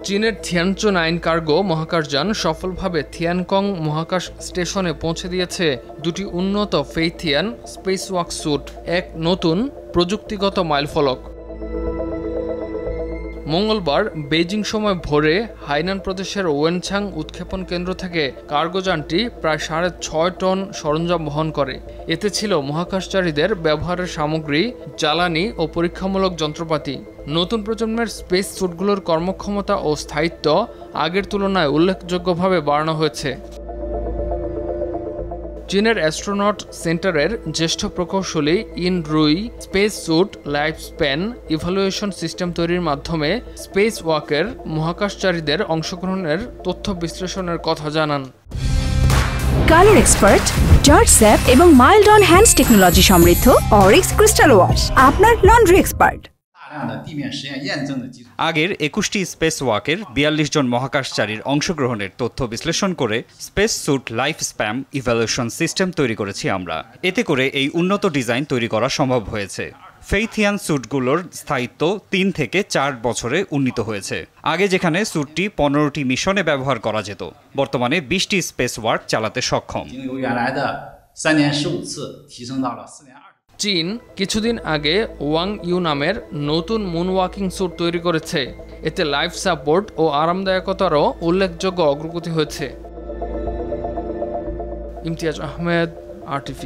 চীনের থিয়ানচুন 9 কার্গো মহাকাশযান সফলভাবে থিয়ানকং মহাকাশ স্টেশনে পৌঁছে দিয়েছে দুটি উন্নত ফেইথিয়ান স্পেসওয়াক স্যুট, এক নতুন প্রযুক্তিগত মাইলফলক। মঙ্গলবার বেইজিং সময় ভোরে হাইনান প্রদেশের ওয়েনছাং উৎক্ষেপণ কেন্দ্র থেকে কার্গোযানটি প্রায় 6.5 টন সরঞ্জাম বহন করে। এতে ছিল মহাকাশচারীদের ব্যবহারের সামগ্রী, জ্বালানি ও পরীক্ষামূলক যন্ত্রপাতি। নতুন প্রজন্মের স্পেস স্যুটগুলোর কর্মক্ষমতা ও স্থায়িত্ব আগের তুলনায় উল্লেখযোগ্যভাবে বাড়ানো হয়েছে। চীনের অ্যাস্ট্রোনট সেন্টারের জ্যেষ্ঠ প্রকৌশলী ইন রুই space sweet life span evaluation system তৈরির মাধ্যমে স্পেস ওয়াকের মহাকাশচারীদের অংশগ্রহণের তথ্য বিশ্লেষণের কথা জানান। কালার এক্সপার্ট, জর্জ স্যাপ এবং মাইল্ড অন হ্যান্ডস টেকনোলজি সমৃদ্ধ অরিক্স ক্রিস্টাল ওয়াশ আপনার লন্ড্রি এক্সপার্ট। আগের 21টি স্পেস ওয়াকের 42 জন মহাকাশচারীর অংশগ্রহণের তথ্য বিশ্লেষণ করে space sweet life spam evaluation system তৈরি করেছি আমরা। এতে করে এই উন্নত ডিজাইন তৈরি করা সম্ভব হয়েছে। ফেইথিয়ান স্যুটগুলোর স্থায়িত্ব 3 থেকে 4 বছরে উন্নীত হয়েছে। আগে যেখানে স্যুটটি 15টি মিশনে ব্যবহার করা যেত, বর্তমানে 20টি স্পেস ওয়াক চালাতে সক্ষম। চীন কিছুদিন আগে ওয়াং ইউ নামের নতুন মুনওয়াকিং স্যুট তৈরি করেছে। এতে লাইফ সাপোর্ট ও আরামদায়কতারও উল্লেখযোগ্য অগ্রগতি হয়েছে। ইমতিয়াজ আহমেদ, RTV।